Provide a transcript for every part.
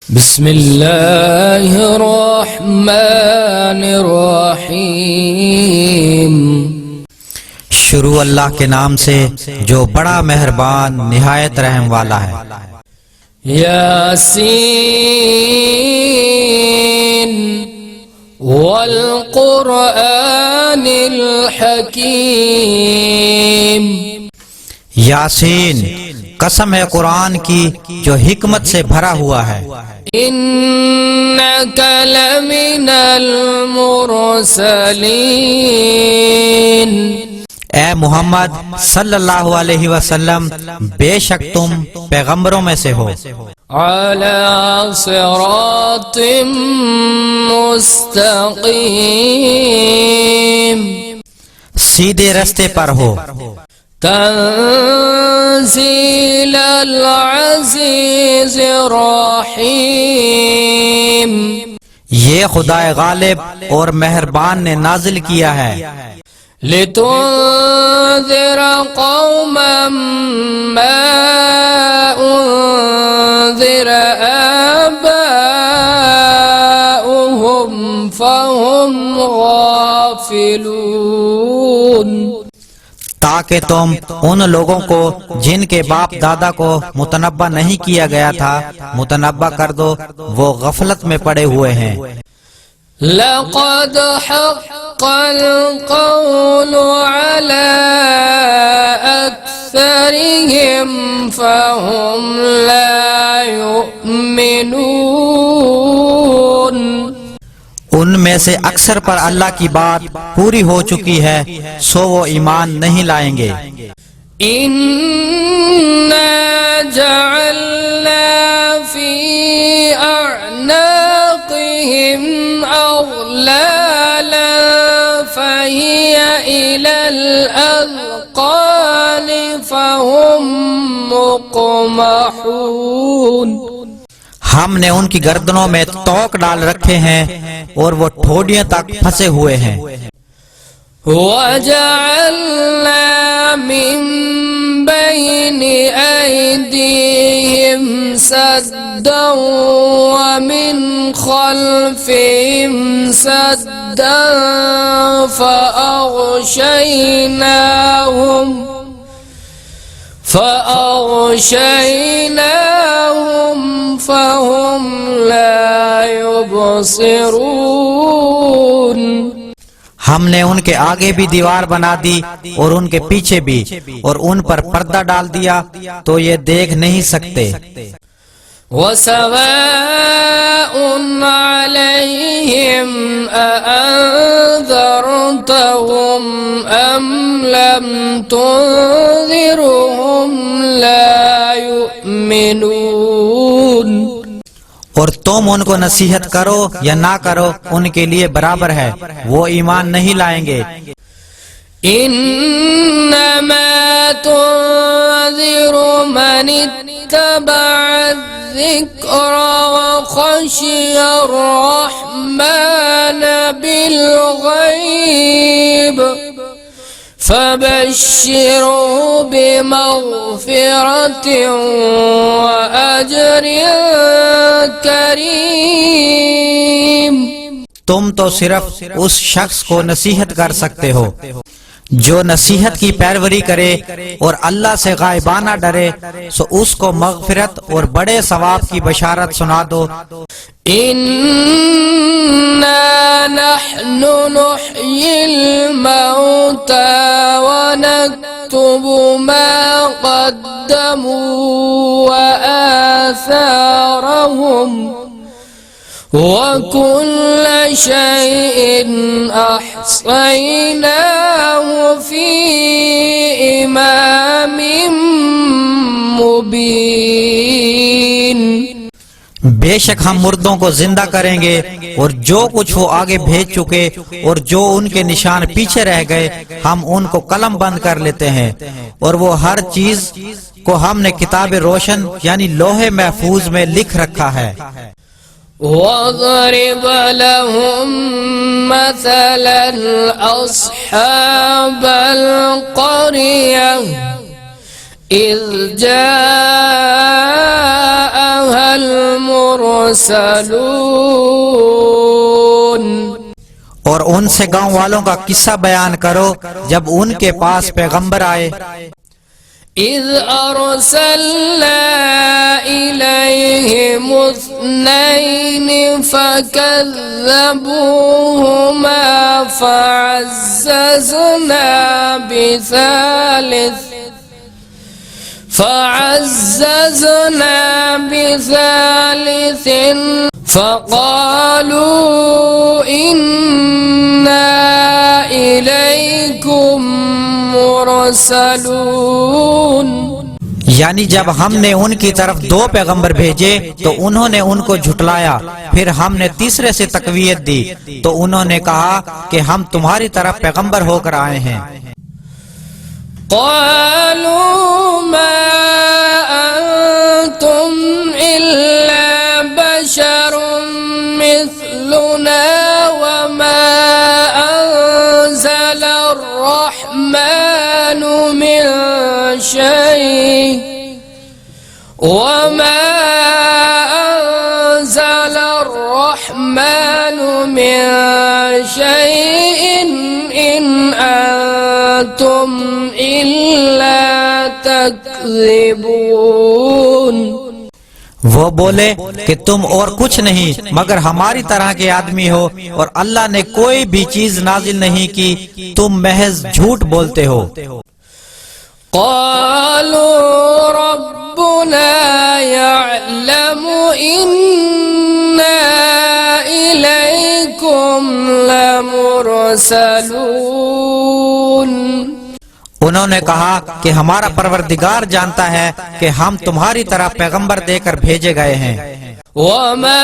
बिस्मिल्लाहिर्रहमानिर्रहीम। शुरू अल्लाह के नाम से जो बड़ा मेहरबान निहायत रहम वाला है। यासीन वल कुरआनिल हकीम। यासीन, कसम है कुरान की जो हिकमत से भरा हुआ है। इन्नका लमिनल मुरसलीन। ए मोहम्मद सल्लल्लाहु अलैहि वसल्लम, बेशक तुम पैगंबरों में से हो। अला सिरातिम मुस्तकीम। सीधे रास्ते पर हो। तंज़ीलल अज़ीज़िर रहीम। ये खुदाए गालिब और मेहरबान ने नाजिल किया है। लितुन्ज़िर कौमम मा उन्ज़िर आबाउहुम फहुम गाफिलून। ताकि तुम उन लोगों को जिनके बाप दादा को मुतनब्बा नहीं किया गया था मुतनब्बा कर दो, वो गफलत में पड़े हुए हैं। लक़द हक़्क़ल क़ौलु अला अक्सरिहिम फ़हुम ला युमिनून। उनमें से अक्सर पर अल्लाह की बात पूरी हो चुकी है, सो वो ईमान नहीं लाएंगे। इन्ना जअलना फी अअनाक़िहिम अग़लालन फ़हिय इलल अज़क़ानि फ़हुम मुक़महून। हमने उनकी गर्दनों में तोक डाल रखे हैं और वो ठोडियों तक फंसे हुए हैं। वजअलना मिन बैनि ऐदीहिम सद्दन व मिन खल्फिहिम सद्दन फ़अग़शयनाहुम फ़हुम ला युबसिरून। हमने उनके आगे भी दीवार बना दी और उनके पीछे भी, और उन पर पर्दा डाल दिया तो ये देख नहीं सकते। वसवाउन अलैहिम अअन्ज़रतहुम अम लम तुन्ज़िरहुम ला युमिनून। और तुम उनको नसीहत करो या ना करो, उनके लिए बराबर है, वो ईमान नहीं लाएंगे। इन्नमा तुन्ज़िरु मन इत्तबअ ज़िक्र व ख़शिय अर्रहमान बिलग़ैब फबश्शिरहु बिमग़फ़िरतिन व अज्रिन करीम। तुम तो सिर्फ उस शख्स को नसीहत कर सकते हो जो नसीहत की पैरवी करे और अल्लाह से गायबाना डरे, सो उसको मग़फ़िरत और बड़े सवाब की बशारत सुना दो। इन्ना नहनु नुह्यिल मौता व नक्तुबु मा क़द्दमू व आसारहुम वकुल्ल शैइन अहसैनाहु फी इमामिम मुबीन। बेशक हम मुर्दों को जिंदा करेंगे और जो कुछ वो आगे भेज चुके और जो उनके निशान पीछे रह गए हम उनको कलम बंद कर लेते हैं, और वो हर चीज को हमने किताब रोशन यानी लोहे महफूज में लिख रखा है। वज़रिब लहुम मसलन अस्हाबल क़रियह إذ جاءها المرسلون और उनसे गांव वालों का किस्सा बयान करो जब उनके पास पैगंबर आए। إذ أرسلنا إليهم اثنين فكذبوهما فعززنا بثالث فقالوا إنا إليكم مرسلون। यानी जब हमने उनकी तरफ दो पैगंबर भेजे तो उन्होंने उनको झुटलाया, फिर हमने तीसरे से तकवीयत दी तो उन्होंने कहा कि हम तुम्हारी तरफ पैगंबर होकर आए हैं। قالوا ما أنتم إلا بشر مثلنا وما أنزل الرحمن من شيء إن أنتم إلا تكذبون। वो बोले कि तुम और कुछ नहीं मगर हमारी तरह के आदमी हो और अल्लाह ने कोई भी चीज नाजिल नहीं की, तुम महज झूठ बोलते हो। قالوا ربنا يعلم إنا إليكم لمرسلون। उन्होंने कहा कि हमारा परवरदिगार जानता है कि हम तुम्हारी तरह पैगंबर देकर भेजे गए हैं। वमा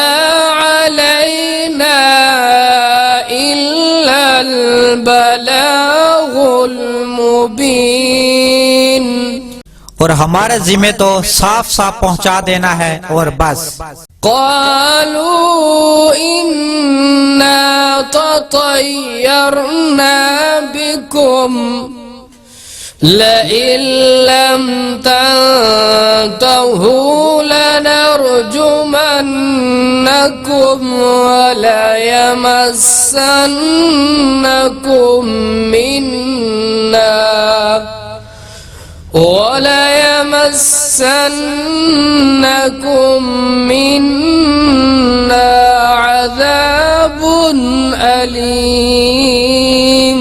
अलैना इल्ला अल-बलागुल मुबीन। और हमारे जिम्मे तो साफ साफ पहुंचा देना है और बस। क़ालू इन्ना ततय्यरना बिकुम लइन लम तंतहू लनरजुमन्नकुम वलयमस्सन्नकुम मिन्ना अज़ाबुन अलीम।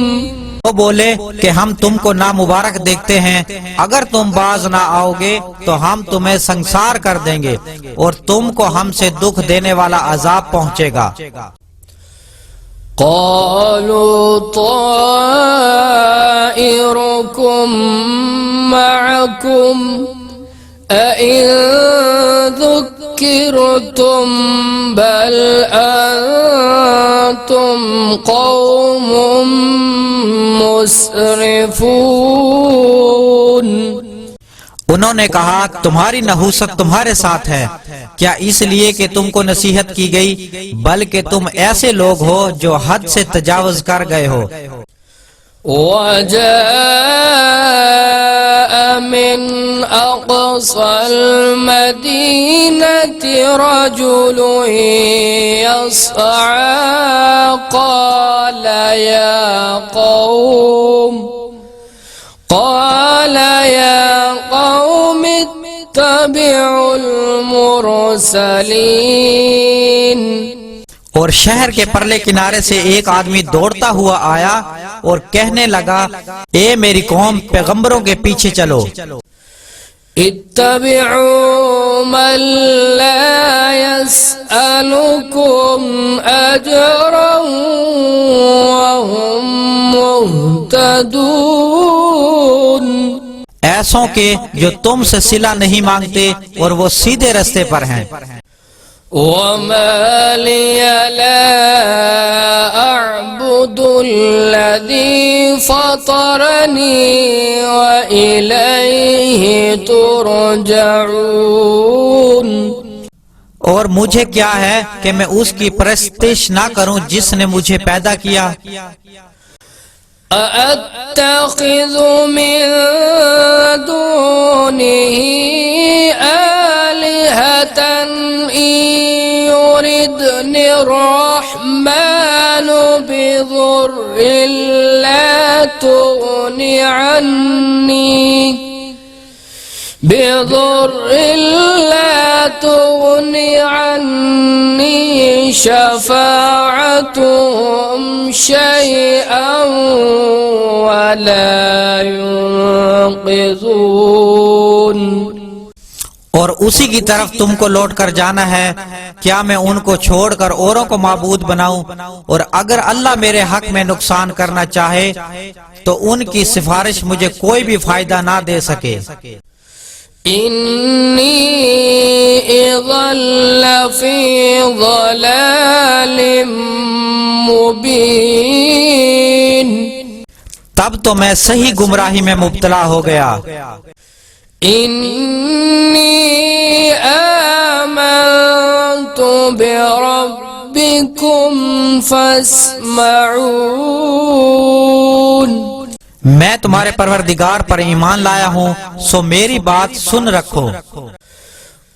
वो बोले कि हम तुमको नामुबारक देखते हैं, अगर तुम बाज ना आओगे तो हम तुम्हें संसार कर देंगे और तुमको हमसे दुख देने वाला अजाब पहुंचेगा। क़ालू ताइरुकुम मअकुम अइन ज़ुक्किरतुम बल अंतुम क़ौमुम मुस्रिफून। उन्होंने कहा तुम्हारी नहूसत तुम्हारे साथ है, क्या इसलिए कि तुमको नसीहत की गई, बल्कि तुम ऐसे लोग हो जो हद से तजावुज कर गए हो। वजाअ मिन अक़सल मदीनति रजुलुन यस्अअ क़ाल या क़ौम इत्तबिउल मुरसलीन। और शहर के परले किनारे से एक आदमी दौड़ता हुआ आया और कहने लगा, ए मेरी कौम, पैगंबरों के पीछे चलो। इत्तबिउ मन ला यसअलुकुम अजरन वहुम मुहतदून। ऐसों के जो तुमसे सिला नहीं मांगते और वो सीधे रास्ते पर हैं। वमा लिया ला अअबुदुल्लज़ी फ़तरनी व इलैहि तुरजऊन। और मुझे क्या है कि मैं उसकी परस्तिश ना करूं जिसने मुझे पैदा किया أأتخذ من دونه آلهة إن يردني الرحمن بضر لا تغني عني شفاعتهم شيئا ولا ينقذون। और उसी की तरफ तुमको लौट कर जाना है। क्या मैं उनको छोड़कर औरों को माबूद बनाऊं? और अगर अल्लाह मेरे हक में नुकसान करना चाहे तो उनकी सिफारिश मुझे कोई भी फायदा ना दे सके। इन्नी इज़न लफ़ी ज़लालिम मुबीन, तब तो मैं सही गुमराही में मुब्तला हो गया। इन्नी आमनतु बिरब्बिकुम फस्मऊन, मैं तुम्हारे परवरदिगार पर ईमान लाया हूँ, सो मेरी बात सुन रखो।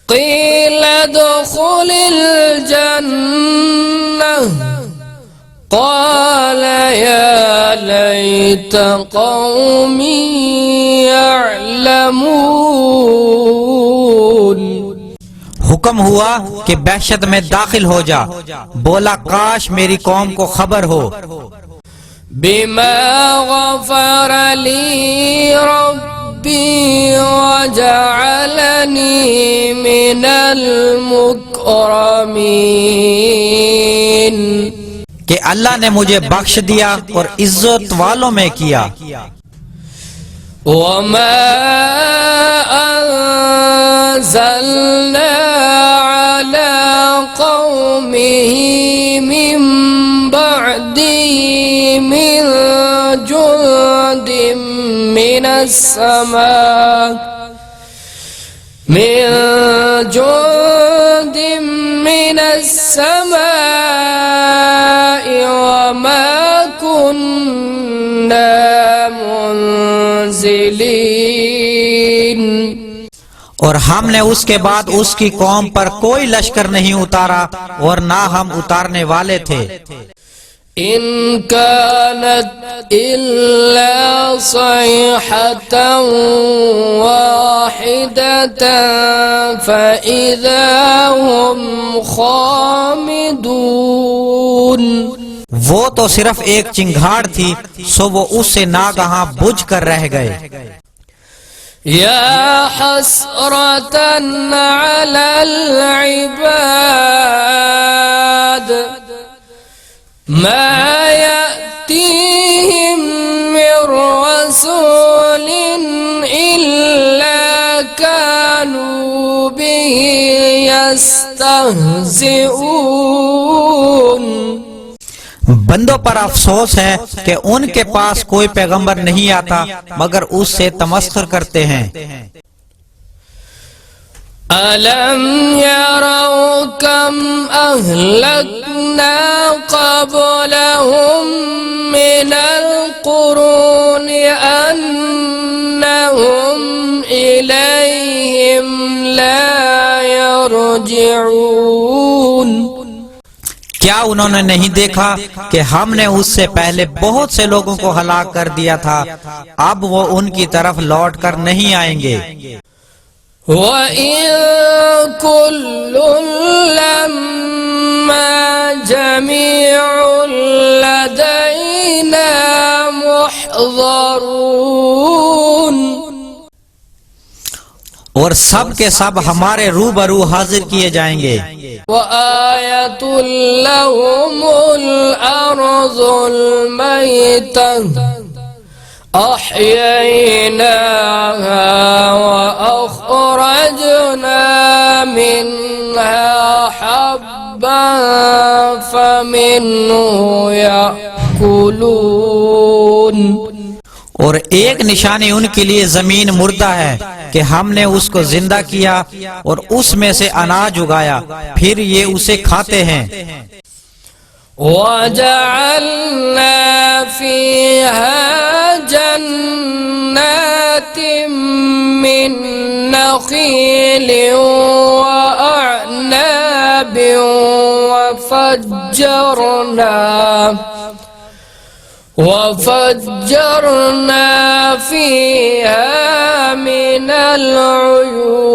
क़ील दुख़ुलिल जन्नह क़ाल या लैत क़ौमी यअलमून, हुक्म हुआ कि बहशत में दाखिल हो जा। बोला काश मेरी कौम को खबर हो। बिमा गफ़र ली रब्बी वजअलनी मिनल मुकरमीन, कि अल्लाह ने मुझे बख्श दिया और इज्जत वालों में किया। वमा अंज़लना अला क़ौमिही मिन बअदिही मिन जुंदिन मिनस समाइ वमा कुन्ना मुंज़िलीन, और हमने उसके बाद उसकी कौम पर कोई लश्कर नहीं उतारा और ना हम उतारने वाले थे। इन कानत इल्ला सयहतन वाहिदतन फइज़ा हुम खामिदून, वो तो सिर्फ एक चिंगाड़ थी, सो वो उससे नागहां बुझ कर रह गए। या हसरतन अलल इबाद मा यअतीहिम मिर रसूलिन इल्ला कानू बिही यस्तहज़िऊन, बंदों पर अफसोस है कि उनके पास कोई पैगंबर नहीं आता मगर उससे तमस्खुर करते हैं। अलम यरौ कम अहलकना क़ब्लहुम मिनल क़ुरून अन्नहुम इलैहिम ला यरजिऊन, क्या उन्होंने नहीं देखा कि हमने उससे पहले बहुत से लोगों को हलाक कर दिया था, अब वो उनकी तरफ लौट कर नहीं आएंगे। वइन कुल्लुन लम्मा जमीउन लदैना मुहज़रून, और सब के सब हमारे रूबरू हाजिर किए जाएंगे। वआयतुल लहुमुल अर्ज़ुल मैतह अह्यैनाहा वअख़रजना मिन्हा हब्बन फमिन्हु यअकुलून, और एक निशानी उनके लिए जमीन मुर्दा है कि हमने उसको जिंदा किया और उसमें से अनाज उगाया, फिर ये उसे खाते हैं। وجعلنا فيها جنات من نخيل وأعناب وفجرنا فيها من العيون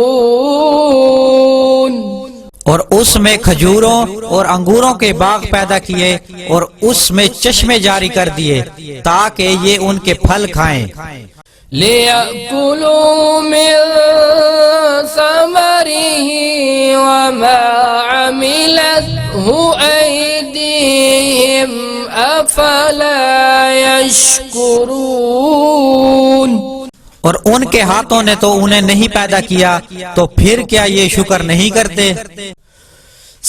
और उसमें खजूरों और अंगूरों के बाग पैदा किए और उसमें चश्मे जारी कर दिए ताकि ये उनके फल खाएं। लियकुलू मिन समरिही वमा अमिलतहु ऐदीहिम अफला यशकुरून। और उनके हाथों ने तो उन्हें नहीं पैदा किया, तो फिर क्या ये शुक्र नहीं करते।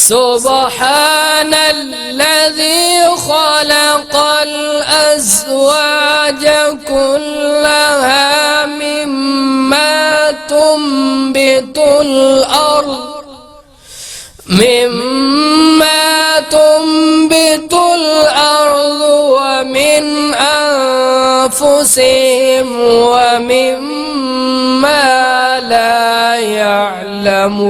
सुब्हानल्लज़ी खलक़ल अज़वाज कुल्लहा मिम्मा तुंबितुल अर्ज़ व मिन अनफुसिहिम व मिम्मा ला यअलमून।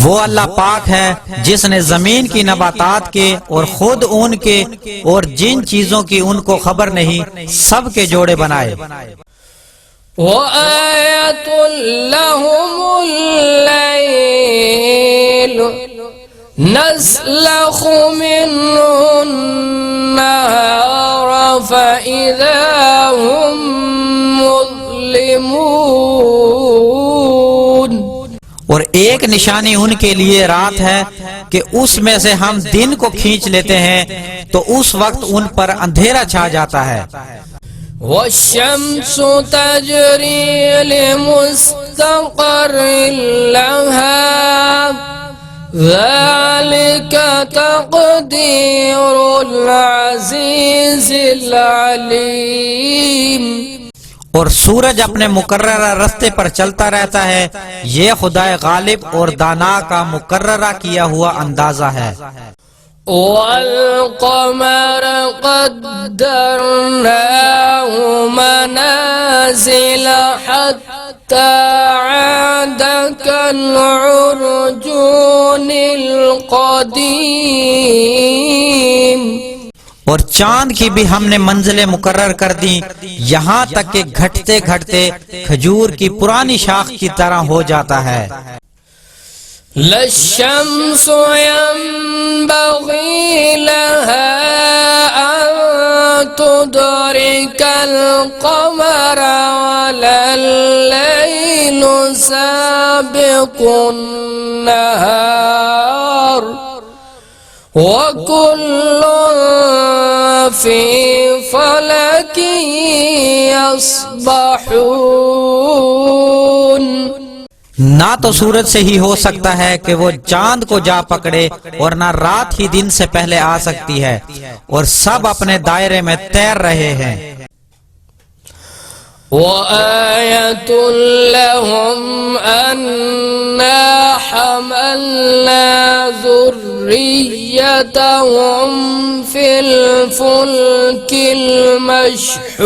वो अल्लाह पाक है जिसने जमीन की नबातात के और खुद उनके और जिन चीजों की उनको खबर नहीं सब के जोड़े बनाए। वआयतुल लहुमुल लैल नस्लखु मिन्हुन नहार फइज़ा हुम मुज़लिमून। और एक निशानी उनके लिए रात है कि उसमें से हम दिन को खींच लेते हैं तो उस वक्त उन पर अंधेरा छा जाता है। वश्शम्सु तजरी लिमुस्तक़र्रिन लहा ज़ालिका तक़दीरुल अज़ीज़िल अलीम। और सूरज अपने मुकर्ररा रास्ते पर चलता रहता है, ये खुदाए गालिब और दाना का मुकर्ररा किया हुआ अंदाजा है। वल-क़मर क़द्दरनाहु मनाज़िल हत्ता आदा कल-उर्जूनिल क़दीम। और चांद की भी हमने मंजिलें मुकर्रर कर दी, यहाँ तक कि घटते घटते खजूर की पुरानी शाख की तरह हो जाता है। लश्शम्सु यंबग़ी लहा अन तुदरिकल क़मर वल-लैलु साबिक़ुन नहार वकुल्लुन फ़ी फ़लकिन यस्बहून। ना तो सूरज से ही हो सकता है कि वो चांद को जा पकड़े और ना रात ही दिन से पहले आ सकती है, और सब अपने दायरे में तैर रहे हैं। वआयतुल लहुम अन्ना हमलना ज़ुर्रियतहुम फिल फुल्किल मशहून।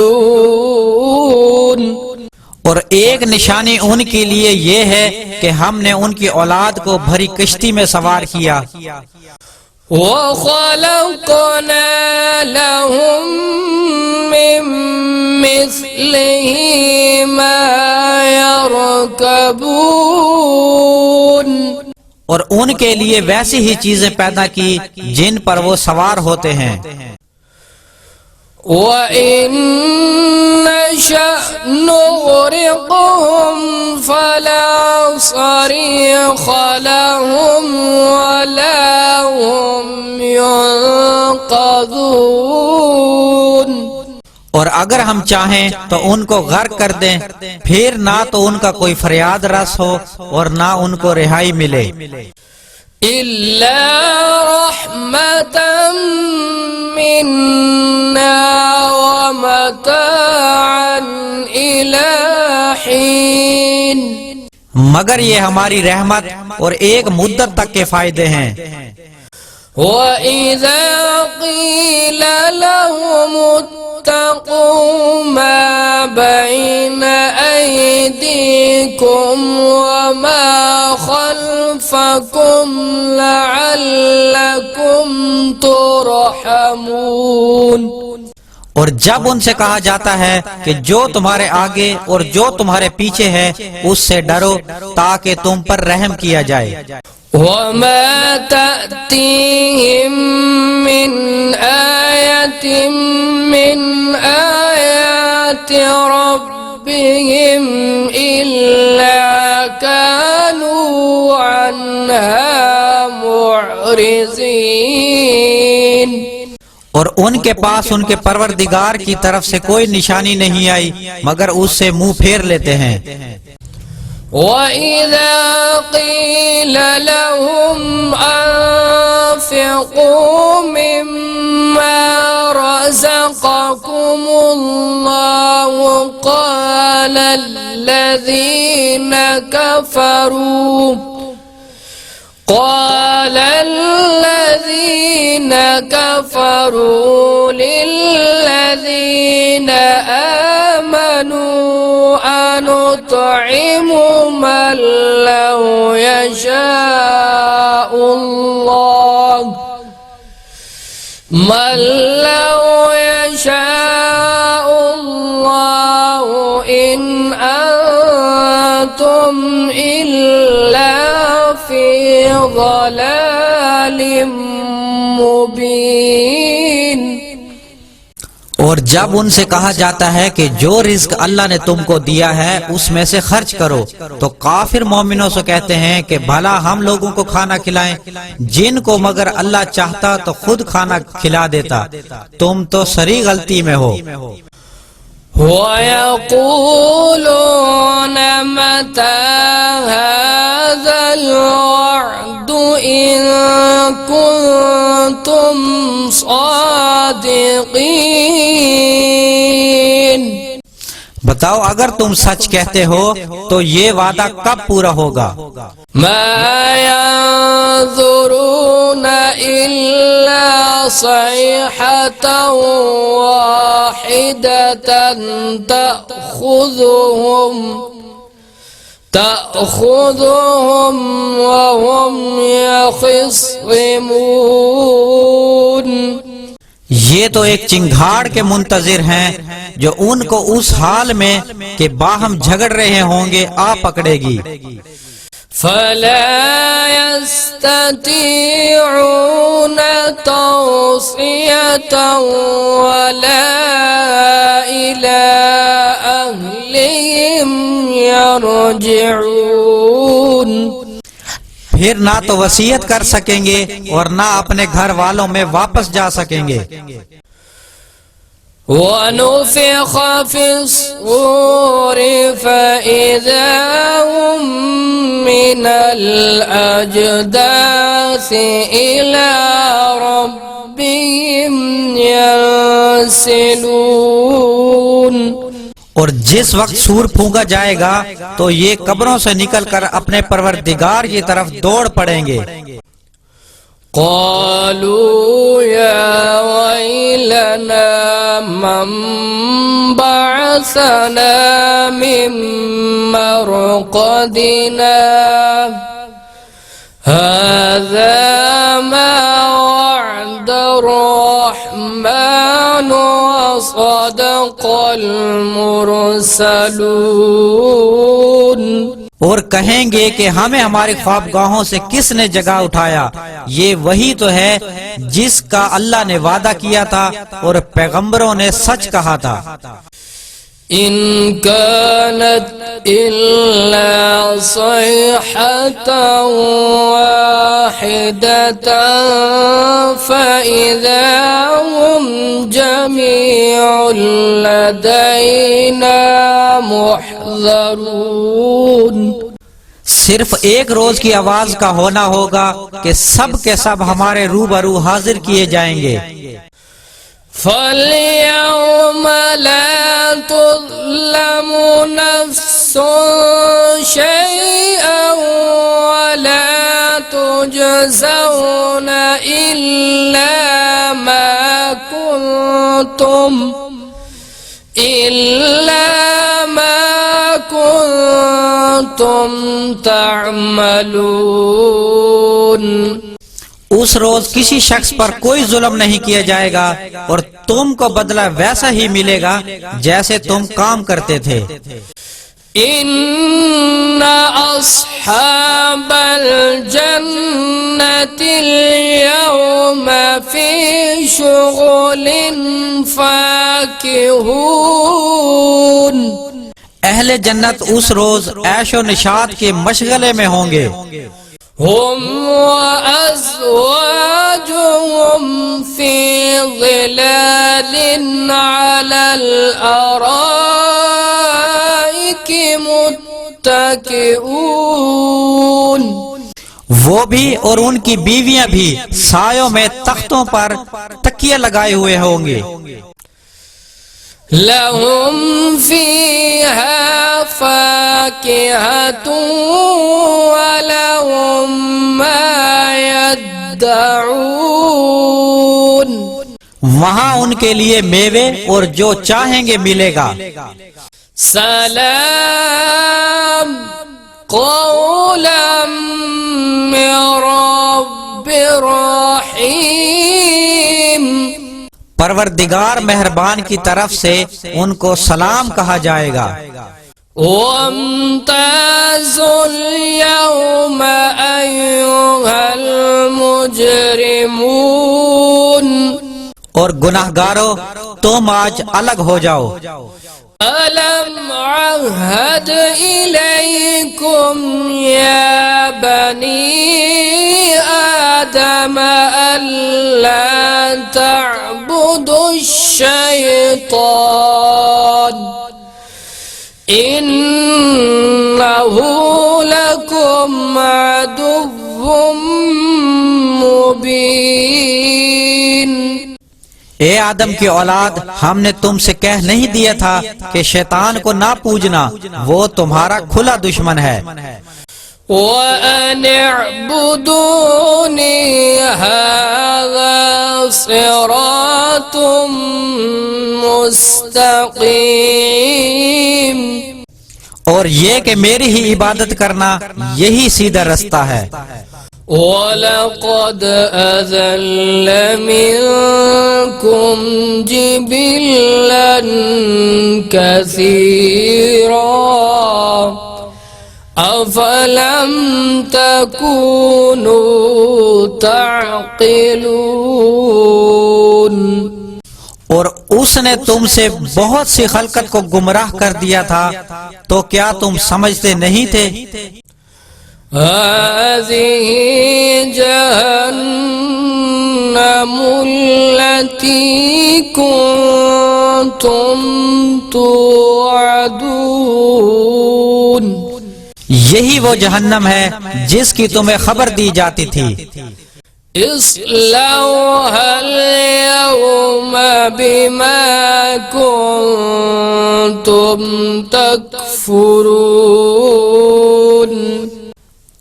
और एक निशानी उनके लिए ये है कि हमने उनकी औलाद को भरी कश्ती में सवार किया। वख़लक़ना लहुम मिन मिस्लिही मा यरकबून। और उनके लिए वैसी ही चीजें पैदा की जिन पर वो सवार होते हैं। वइन नशअ नुग़रिक़हुम फला सरीख़ लहुम वला हुम युनक़ज़ून। और अगर हम चाहें तो उनको गर्क कर दें, फिर ना तो उनका कोई फरियाद रस हो और ना उनको रिहाई मिले। इल्ला रहमतम मिन्ना व मताअन इला हीन। मगर ये हमारी रहमत और एक मुद्दत तक के फायदे हैं। وإذا قيل لهم اتقوا ما بين أيديكم وما خلفكم لعلكم ترحمون। और जब उनसे कहा जाता है कि जो तुम्हारे आगे और जो तुम्हारे पीछे है उससे डरो ताकि तुम पर रहम किया जाए। وما تأتيهم من آية من آيات ربهم إلا كانوا عنها معرضين। और उनके पास उनके परवरदिगार की तरफ से कोई निशानी नहीं आई मगर उससे मुंह फेर लेते हैं। وإذا قيل لهم أنفقوا مما رزقكم الله قال الذين كفروا للذين آمنوا أنطعم من لو يشاء الله إن أنتم إلا في ضلال मुबीन। और जब उनसे कहा जाता है कि जो रिज्क अल्लाह ने तुमको दिया है उसमें से खर्च करो तो काफिर मोमिनों से कहते हैं कि भला हम लोगों को खाना खिलाएं जिनको मगर अल्लाह चाहता तो खुद खाना खिला देता, तुम तो सरी गलती में हो। ويقولون متى هذا الوعد إن كنتم صادقين। बताओ अगर तुम सच कहते हो तो ये वादा कब पूरा होगा। ما ينظرون إلا صيحة واحدة تأخذهم وهم يخصمون। ये तो एक चिंगाड़ के मुंतजिर हैं जो उनको उस हाल में कि बाहम झगड़ रहे होंगे आ पकड़ेगी। फला यस्ततीऊन तौसियतन वला इला अहलिहिम यरजिऊन। फिर ना तो वसीयत कर सकेंगे और ना अपने घर वालों में वापस जा सकेंगे। वनुफ़िख़ फ़िस्सूर फ़इज़ा हुम मिनल अजदासी इला रब्बिहिम यंसिलून। और जिस वक्त सूर फूंका जाएगा तो ये कब्रों से निकलकर अपने परवरदिगार की तरफ दौड़ पड़ेंगे। क़ालू या वैलना मन बअसना मिन मरक़दिना हाज़ा मा वअदर रहमान वसदक़ल मुरसलून। और कहेंगे कि हमें हमारे ख्वाबगाहों से किसने जगा उठाया, ये वही तो है जिसका अल्लाह ने वादा किया था और पैगंबरों ने सच कहा था। इन कानत इल्ला सयहतन वाहिदतन फ़इज़ा हुम जमीउन लदैना मुहज़रून। सिर्फ एक रोज की आवाज का होना होगा कि सब के सब हमारे रूबरू हाजिर किए जाएंगे। फ़ल्यौम ला तुज़्लमु नफ़्सुन शैअन वला तुज़ تجزون إلا ما كنتم تعملون। उस रोज किसी शख्स पर कोई जुल्म नहीं किया जाएगा और तुमको बदला वैसा ही मिलेगा जैसे तुम काम करते थे। इन्ना अस्हाबल जन्नतिल यौमा फी शुगुलिन फाकिहून। अहले जन्नत उस रोज ऐशो निशात के मशगले में होंगे। हुम वअज़वाजुहुम फी ज़िलालिन अलल अराइकि मुत्तकिऊन। वो भी और उनकी बीवियां भी सायों में तख्तों पर तकिए लगाए हुए होंगे। लहुम फीहा फाकिहतुन वलहुम मा यद्दऊन। वहाँ उनके लिए मेवे और जो चाहेंगे मिलेगा। सलाम कौलन मिन रब्बिर रहीम। परवरदिगार मेहरबान की तरफ से उनको सलाम कहा जाएगा। वम्ताज़ुल यौमा अय्युहल मुजरिमून। और गुनाहगारों तुम आज अलग हो जाओ। अलम अहद इलैकुम या बनी आदम अल्ला तअबुदुश शैतान इन्नहु लकुम अदुव्वुम मुबीन। ए आदम की औलाद, हमने तुमसे कह नहीं दिया था कि शैतान को ना पूजना, वो तुम्हारा खुला दुश्मन है। वअन अअबुदूनी हाज़ा सिरातुम मुस्तक़ीम। और ये कि मेरी ही इबादत करना यही सीधा रास्ता है। वलक़द अज़ल्ल मिनकुम जिबिल्लन कसीरा अफ़लम तकूनू ताक़िलून। और उसने तुमसे बहुत सी खलकत को गुमराह कर दिया था, तो क्या तुम समझते नहीं थे? हाज़िही जहन्नमुल्लती कुन्तुम तुअदून। यही वो जहन्नम है जिसकी तुम्हें खबर दी जाती थी। इस्लौहल यौमा बिमा कुन्तुम तकफुरून।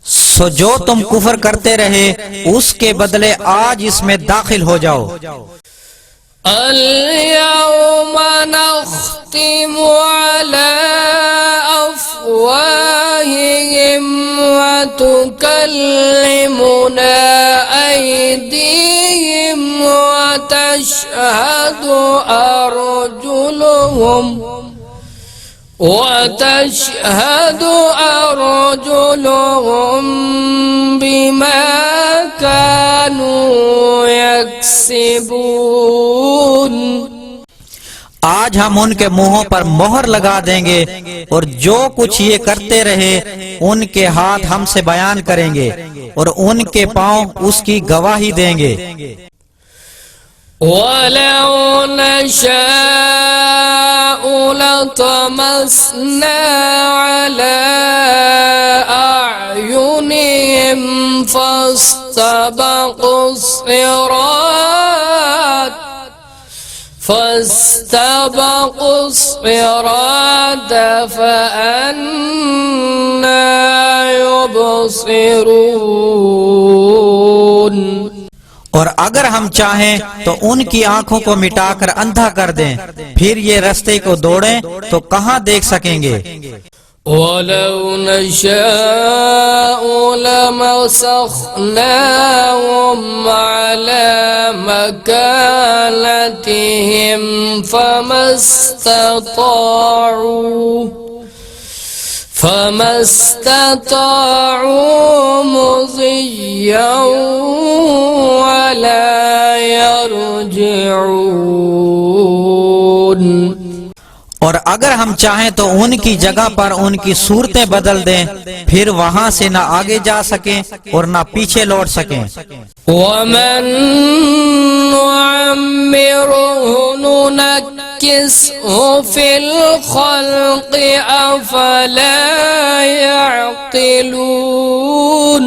सो जो तुम कुफर करते रहे उसके बदले आज इसमें दाखिल हो जाओ। अल यौमा नख्तिमु अला अफ़वाहिहिम व तुकल्लिमुना अयदीहिम व तशहदु अर्जुलुहुम बिमा कानू यक्सिबून। आज हम उनके मुंहों पर मोहर लगा देंगे और जो कुछ ये करते रहे उनके हाथ हमसे बयान करेंगे और उनके पांव उसकी गवाही देंगे। वलौ नशाअ लतमस्ना अला अयुनिहिम फस्तबक़ुस सिरात فاستبقوا الصراط فأنى يبصرون। और अगर हम चाहें तो उनकी आंखों को मिटाकर अंधा कर दें, फिर ये रास्ते को दौड़ें तो कहाँ देख सकेंगे। वलौ नशाअ लमसखनाहुम अला मकानतिहिम फमस्तताअू मुज़िय्या वला यरजिऊन। और अगर हम चाहें तो उनकी जगह पर उनकी सूरतें बदल दें, फिर वहां से न आगे जा सकें और न पीछे लौट सकें। वमन नुअम्मिरुहु नुनक्किसहु फिल खल्क़ि अफला यअक़िलून।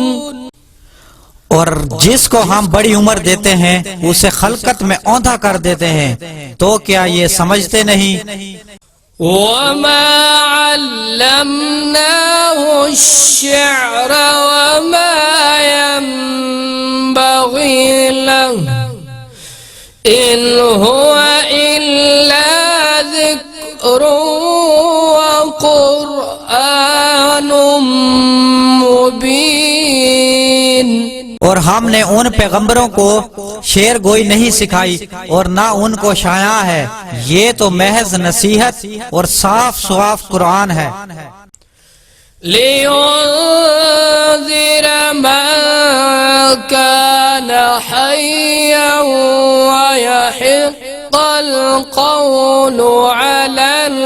और जिसको हम बड़ी उम्र देते हैं उसे खलकत में औंधा कर देते हैं, तो क्या ये समझते नहीं। वमा अल्लमनाहु अश्शिअर वमा यंबग़ी लहु इन हुवा इल्ला ज़िक्रुन व क़ुरआनुम मुबीन। और हमने उन पैगंबरों को शेर गोई नहीं सिखाई और ना उनको शाया है, ये तो महज नसीहत और साफ साफ कुरान है। लियुन्ज़िर मन कान हय्यन व यहिक़्क़ल क़ौलु अलल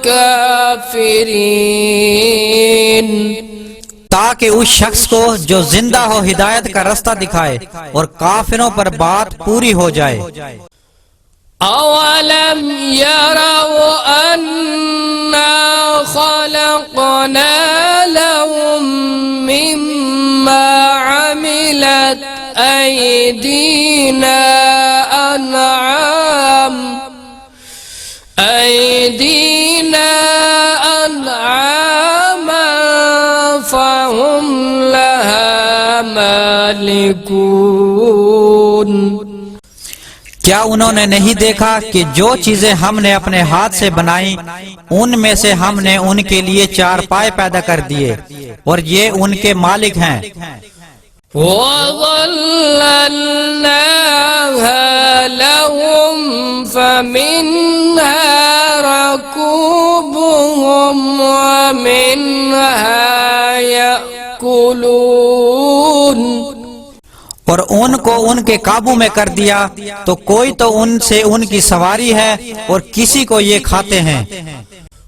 काफ़िरीन। ताकि उस शख्स को जो जिंदा हो हिदायत का रास्ता दिखाए और काफिरों पर बात पूरी हो जाए। अवलम यरौ अन्ना खलक़ना लहुम मिम्मा अमिलत अयदीना अनआमा फहुम लहा मालिकून। क्या उन्होंने नहीं देखा कि जो चीजें हमने अपने हाथ से बनाई उनमें से हमने उनके लिए चार पाए पैदा कर दिए और ये उनके मालिक हैं। वज़ल्लल्नाहा लहुम फमिन्हा रकूबुहुम वमिन्हा यअकुलून। और उनको उनके काबू में कर दिया, तो कोई तो उनसे उनकी सवारी है और किसी को ये खाते हैं।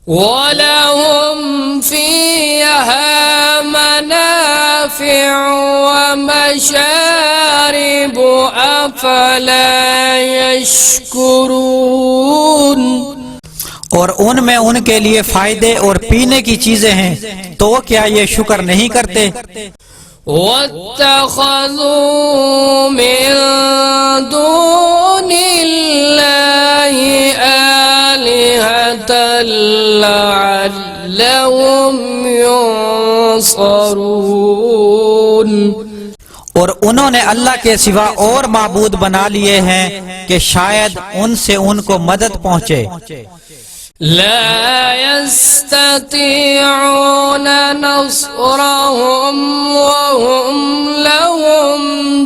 वलहुम फ़ीहा मनाफ़िअु व मशारिबु अफ़ला यशकुरून। और उनमें उनके लिए फायदे और पीने की चीजें हैं, तो क्या ये शुक्र नहीं करते। वत्तख़ज़ू मिन दूनिल्लाहि आलिहतन लअल्लहुम युंसरून। और उन्होंने अल्लाह के सिवा और माबूद बना लिए हैं कि शायद उनसे उनको मदद पहुँचे। ला यस्ततीऊन नस्रहुम वहुम लहुम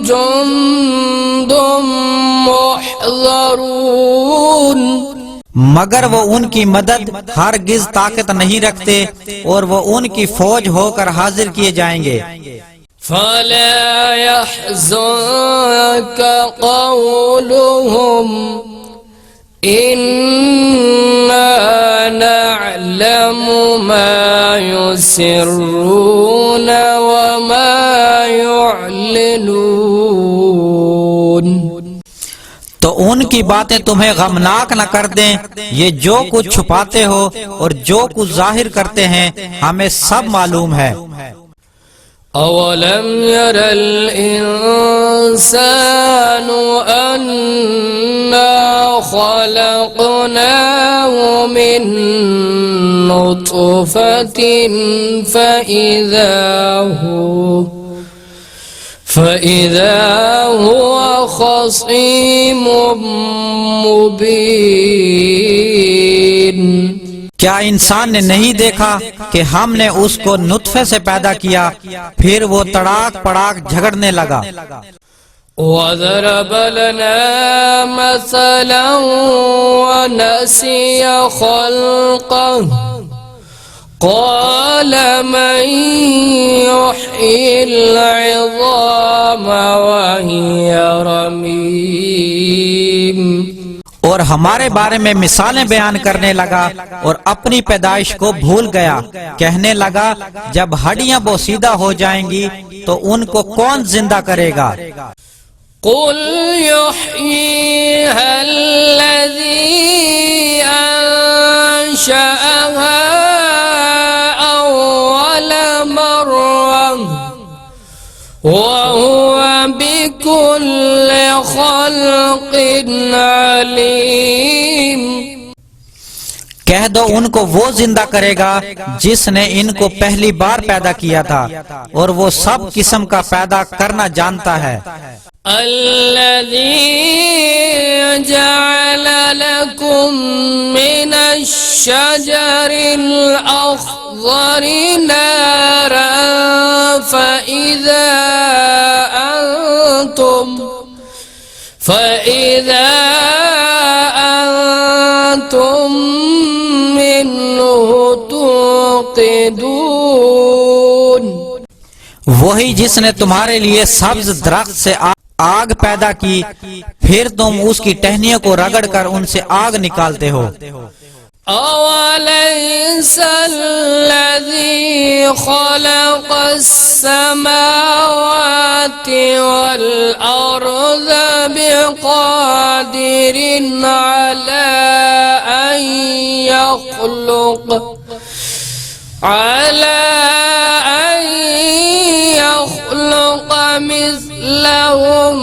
जुंदुम मुहज़रून। मगर वो उनकी मदद हरगिज ताकत नहीं रखते और वो उनकी फौज होकर हाजिर किए जाएंगे। फला यहज़ुनक क़ौलुहुम इन्ना नअलमु मा युसिर्रून व मा युअलिनून। तो उनकी बातें तुम्हें गमनाक न कर दें, ये जो कुछ छुपाते हो और जो कुछ जाहिर करते हैं हमें सब मालूम है। अवलम यरल इंसानु अन्ना خلقناه من نطفة فإذا هو خصيم مبين। क्या इंसान ने नहीं देखा कि हमने उसको नुत्फे से पैदा किया, फिर वो तड़ाक पड़ाक झगड़ने लगा। وضرب لنا مثلا ونسي خلقه قال من يحيي العظام وهي رميم। और हमारे बारे में मिसालें बयान करने लगा और अपनी पैदाइश को भूल गया। कहने लगा जब हड्डियां बोसीदा हो जाएंगी तो उनको कौन जिंदा करेगा। कुल युह्यीहा अल्लज़ी अंशअहा अव्वल मर्रा व हुवा बिकुल्लि खल्क़िन अलीम। कह दो उनको वो जिंदा करेगा जिसने इनको पहली बार पैदा किया था और वो सब किस्म का पैदा करना जानता है। الذي جعل لكم من الشجر الأخضر نارا فإذا أنتم منه توقدون। वही जिसने तुम्हारे लिए सब्ज दरख्त से आग पैदा की, फिर तुम उसकी टहनियों को रगड़कर उनसे आग निकालते हो। अवलैसल्लज़ी खलक़स्समावाति वल अर्ज़ बिक़ादिरिन अला अन यख़्लुक़ मिस्लहुम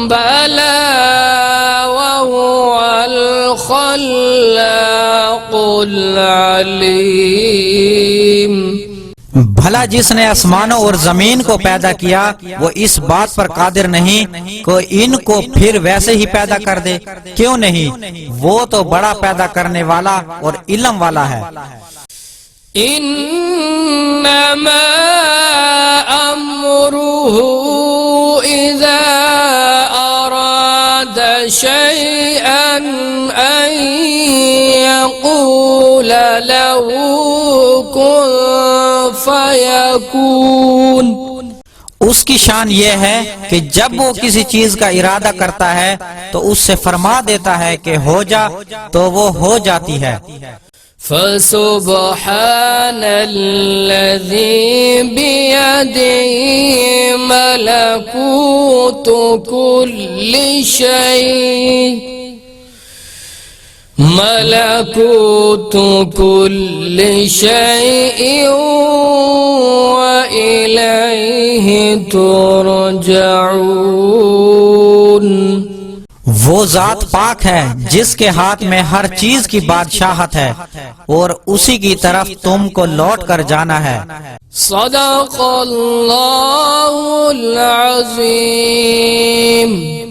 बला वहुवल खल्लाक़ुल अलीम। भला जिसने आसमानों और जमीन को पैदा किया वो इस बात पर कादिर नहीं कि इनको फिर वैसे ही पैदा कर दे। क्यों नहीं, वो तो बड़ा पैदा करने वाला और इल्म वाला है। इन्नमा अम्रुहु इज़ा अराद शैअन अन यक़ूल लहू कुन फयकून। उसकी शान ये है कि जब वो किसी चीज का इरादा करता है तो उससे फरमा देता है कि हो जा, तो वो हो जाती है। फसुब्हानल्लज़ी बियदिही मलकूतु कुल्लि शैइन व इलैहि तुरजऊन। वो जात पाक है जिसके हाथ में हर चीज की बादशाहत है और उसी की तरफ तुमको लौट कर जाना है। सदक़ल्लाहुल अज़ीम।